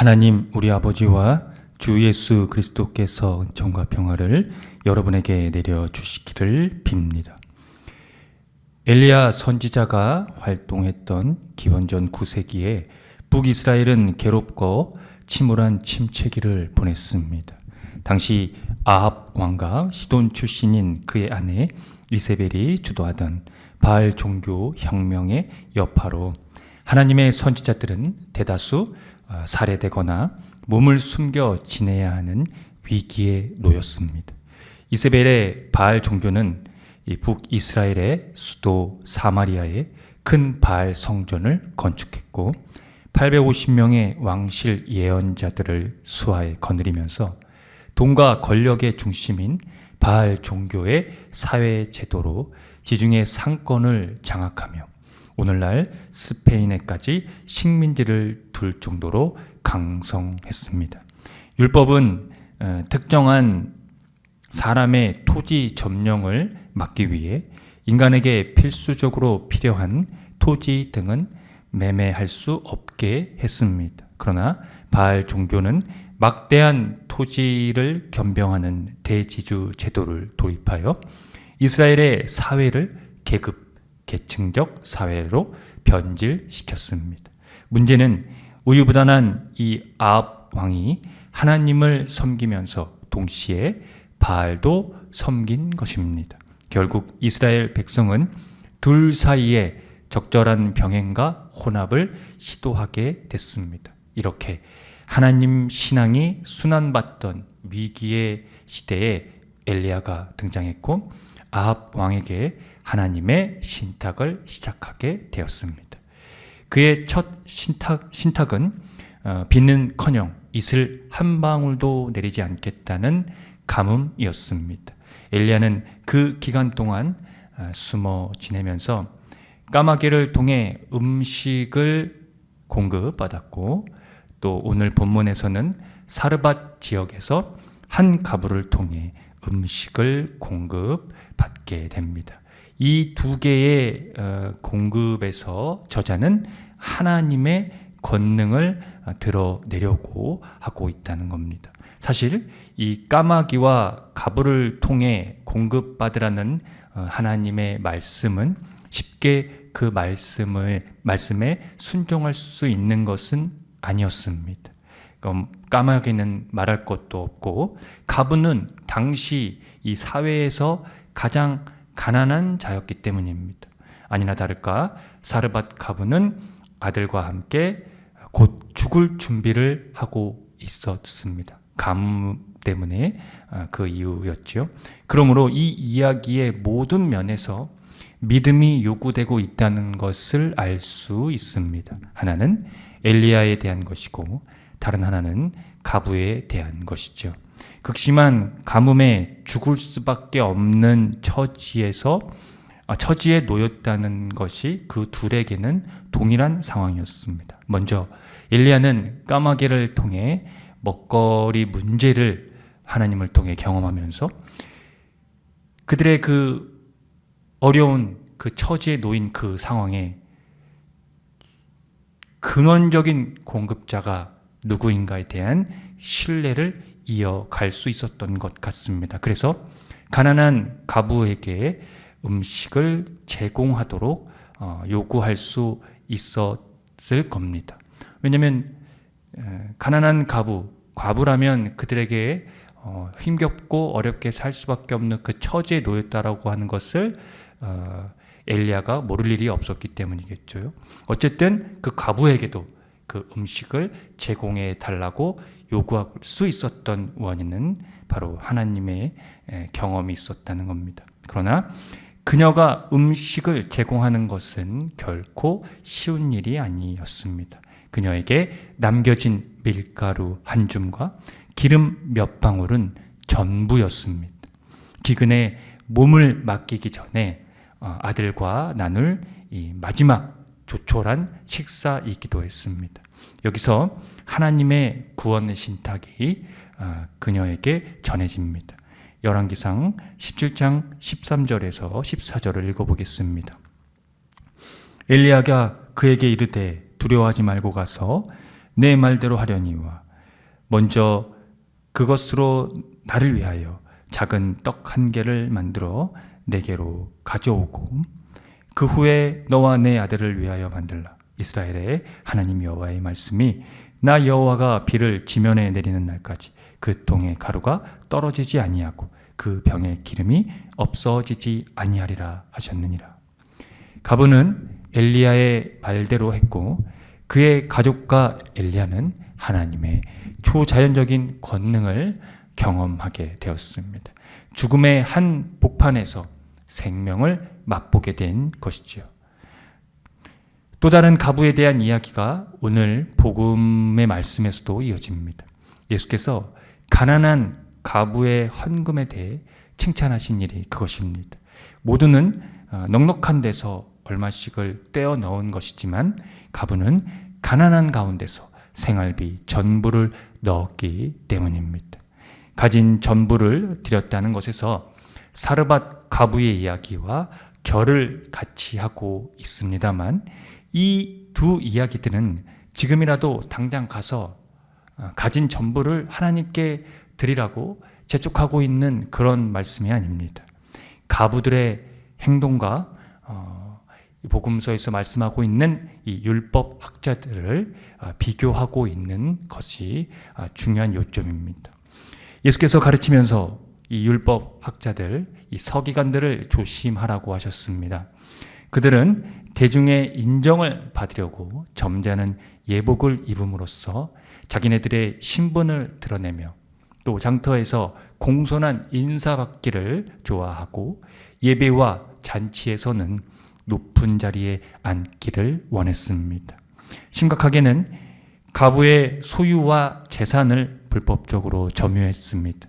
하나님 우리 아버지와 주 예수 그리스도께서 은총과 평화를 여러분에게 내려주시기를 빕니다. 엘리야 선지자가 활동했던 기원전 9세기에 북이스라엘은 괴롭고 침울한 침체기를 보냈습니다. 당시 아합 왕과 시돈 출신인 그의 아내 이세벨이 주도하던 바알 종교 혁명의 여파로 하나님의 선지자들은 대다수 살해되거나 몸을 숨겨 지내야 하는 위기에 놓였습니다. 이세벨의 바알 종교는 북이스라엘의 수도 사마리아에 큰 바알 성전을 건축했고 850명의 왕실 예언자들을 수하에 거느리면서 돈과 권력의 중심인 바알 종교의 사회 제도로 지중해 상권을 장악하며 오늘날 스페인에까지 식민지를 둘 정도로 강성했습니다. 율법은 특정한 사람의 토지 점령을 막기 위해 인간에게 필수적으로 필요한 토지 등은 매매할 수 없게 했습니다. 그러나 바알 종교는 막대한 토지를 겸병하는 대지주 제도를 도입하여 이스라엘의 사회를 계층적 사회로 변질시켰습니다. 문제는 우유부단한 이 아합 왕이 하나님을 섬기면서 동시에 바알도 섬긴 것입니다. 결국 이스라엘 백성은 둘 사이에 적절한 병행과 혼합을 시도하게 됐습니다. 이렇게 하나님 신앙이 순환받던 위기의 시대에 엘리야가 등장했고 아합 왕에게 하나님의 신탁을 시작하게 되었습니다. 그의 첫 신탁은 비는커녕 이슬 한 방울도 내리지 않겠다는 가뭄이었습니다. 엘리야는 그 기간 동안 숨어 지내면서 까마귀를 통해 음식을 공급받았고 또 오늘 본문에서는 사르밧 지역에서 한 가부를 통해 음식을 공급받게 됩니다. 이 두 개의 공급에서 저자는 하나님의 권능을 드러내려고 하고 있다는 겁니다. 사실 이 까마귀와 가부를 통해 공급받으라는 하나님의 말씀은 쉽게 그 말씀에 순종할 수 있는 것은 아니었습니다. 까마귀는 말할 것도 없고 가부는 당시 이 사회에서 가장 가난한 자였기 때문입니다. 아니나 다를까 사르밧 가부는 아들과 함께 곧 죽을 준비를 하고 있었습니다. 가뭄 때문에 그 이유였죠. 그러므로 이 이야기의 모든 면에서 믿음이 요구되고 있다는 것을 알 수 있습니다. 하나는 엘리야에 대한 것이고 다른 하나는 가부에 대한 것이죠. 극심한 가뭄에 죽을 수밖에 없는 처지에 놓였다는 것이 그 둘에게는 동일한 상황이었습니다. 먼저 엘리야는 까마귀를 통해 먹거리 문제를 하나님을 통해 경험하면서 그들의 그 어려운 그 처지에 놓인 그 상황에 근원적인 공급자가 누구인가에 대한 신뢰를 이어갈 수 있었던 것 같습니다. 그래서 가난한 가부에게 음식을 제공하도록 요구할 수 있었을 겁니다. 왜냐하면 가난한 과부라면 그들에게 힘겹고 어렵게 살 수밖에 없는 그 처지에 놓였다라고 하는 것을 엘리야가 모를 일이 없었기 때문이겠죠. 어쨌든 그 과부에게도 그 음식을 제공해 달라고 요구할 수 있었던 원인은 바로 하나님의 경험이 있었다는 겁니다. 그러나 그녀가 음식을 제공하는 것은 결코 쉬운 일이 아니었습니다. 그녀에게 남겨진 밀가루 한 줌과 기름 몇 방울은 전부였습니다. 기근에 몸을 맡기기 전에 아들과 나눌 이 마지막 조촐한 식사이기도 했습니다. 여기서 하나님의 구원 신탁이 그녀에게 전해집니다. 열왕기상 17장 13절에서 14절을 읽어보겠습니다. 엘리야가 그에게 이르되 두려워하지 말고 가서 내 말대로 하려니와 먼저 그것으로 나를 위하여 작은 떡 한 개를 만들어 내게로 가져오고 그 후에 너와 내 아들을 위하여 만들라. 이스라엘의 하나님 여호와의 말씀이 나 여호와가 비를 지면에 내리는 날까지 그 통에 가루가 떨어지지 아니하고 그 병에 기름이 없어지지 아니하리라 하셨느니라. 가부는 엘리야의 말대로 했고 그의 가족과 엘리야는 하나님의 초자연적인 권능을 경험하게 되었습니다. 죽음의 한 복판에서 생명을 맛보게 된 것이지요. 또 다른 가부에 대한 이야기가 오늘 복음의 말씀에서도 이어집니다. 예수께서 가난한 가부의 헌금에 대해 칭찬하신 일이 그것입니다. 모두는 넉넉한 데서 얼마씩을 떼어 넣은 것이지만 가부는 가난한 가운데서 생활비 전부를 넣었기 때문입니다. 가진 전부를 드렸다는 것에서 사르밧 가부의 이야기와 결을 같이 하고 있습니다만 이 두 이야기들은 지금이라도 당장 가서 가진 전부를 하나님께 드리라고 재촉하고 있는 그런 말씀이 아닙니다. 가부들의 행동과 복음서에서 말씀하고 있는 이 율법 학자들을 비교하고 있는 것이 중요한 요점입니다. 예수께서 가르치면서 이 율법 학자들, 이 서기관들을 조심하라고 하셨습니다. 그들은 대중의 인정을 받으려고 점잖은 예복을 입음으로써 자기네들의 신분을 드러내며 또 장터에서 공손한 인사받기를 좋아하고 예배와 잔치에서는 높은 자리에 앉기를 원했습니다. 심각하게는 가부의 소유와 재산을 불법적으로 점유했습니다.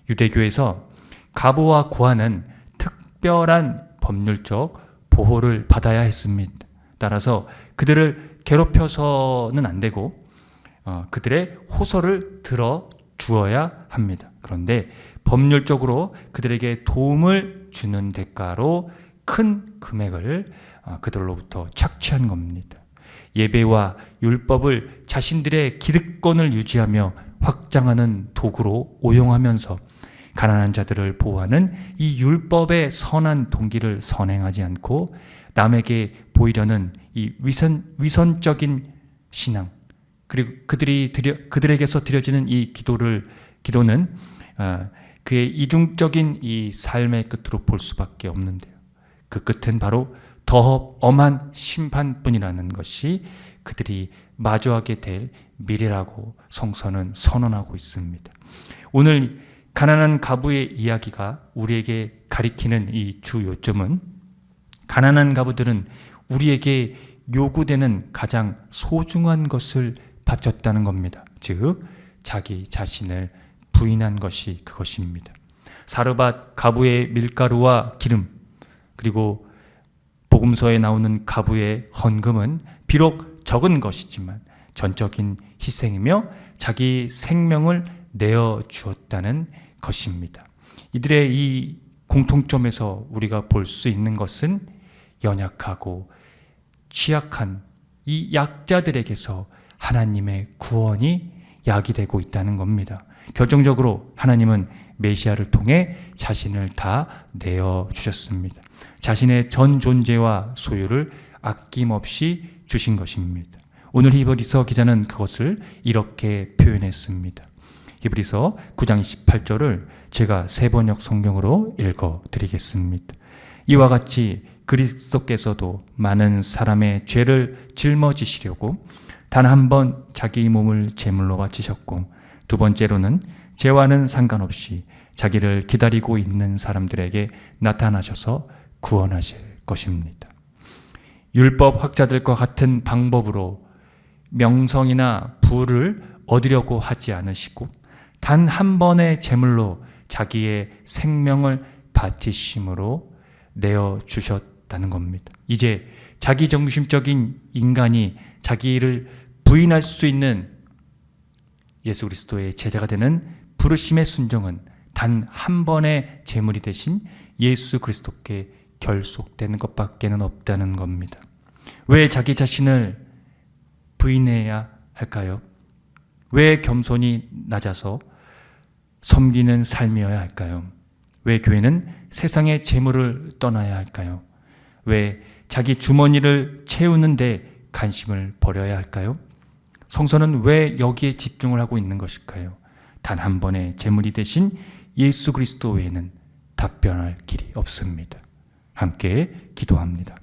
유대교에서 가부와 고아는 특별한 법률적 보호를 받아야 했습니다. 따라서 그들을 괴롭혀서는 안 되고 그들의 호소를 들어주어야 합니다. 그런데 법률적으로 그들에게 도움을 주는 대가로 큰 금액을 그들로부터 착취한 겁니다. 예배와 율법을 자신들의 기득권을 유지하며 확장하는 도구로 오용하면서 가난한 자들을 보호하는 이 율법의 선한 동기를 선행하지 않고 남에게 보이려는 이 위선적인 신앙, 그리고 그들에게서 드려지는 이 기도는 그의 이중적인 이 삶의 끝으로 볼 수밖에 없는데요. 그 끝은 바로 더 엄한 심판뿐이라는 것이 그들이 마주하게 될 미래라고 성서는 선언하고 있습니다. 오늘 가난한 가부의 이야기가 우리에게 가리키는 이 주 요점은 가난한 가부들은 우리에게 요구되는 가장 소중한 것을 바쳤다는 겁니다. 즉 자기 자신을 부인한 것이 그것입니다. 사르밧 가부의 밀가루와 기름, 그리고 복음서에 나오는 가부의 헌금은 비록 적은 것이지만 전적인 희생이며 자기 생명을 내어주었다는 것입니다. 이들의 이 공통점에서 우리가 볼 수 있는 것은 연약하고 취약한 이 약자들에게서 하나님의 구원이 야기되고 있다는 겁니다. 결정적으로 하나님은 메시아를 통해 자신을 다 내어주셨습니다. 자신의 전 존재와 소유를 아낌없이 주신 것입니다. 오늘 히브리서 기자는 그것을 이렇게 표현했습니다. 히브리서 9장 28절을 제가 세번역 성경으로 읽어드리겠습니다. 이와 같이 그리스도께서도 많은 사람의 죄를 짊어지시려고 단 한 번 자기 몸을 제물로 바치셨고 두 번째로는 죄와는 상관없이 자기를 기다리고 있는 사람들에게 나타나셔서 구원하실 것입니다. 율법 학자들과 같은 방법으로 명성이나 부를 얻으려고 하지 않으시고 단 한 번의 제물로 자기의 생명을 바치심으로 내어주셨다는 겁니다. 이제 자기중심적인 인간이 자기를 부인할 수 있는 예수 그리스도의 제자가 되는 부르심의 순종은 단 한 번의 제물이 되신 예수 그리스도께 결속되는 것밖에는 없다는 겁니다. 왜 자기 자신을 부인해야 할까요? 왜 겸손이 낮아서 섬기는 삶이어야 할까요? 왜 교회는 세상의 재물을 떠나야 할까요? 왜 자기 주머니를 채우는데 관심을 버려야 할까요? 성서는 왜 여기에 집중을 하고 있는 것일까요? 단 한 번의 재물이 되신 예수 그리스도 외에는 답변할 길이 없습니다. 함께 기도합니다.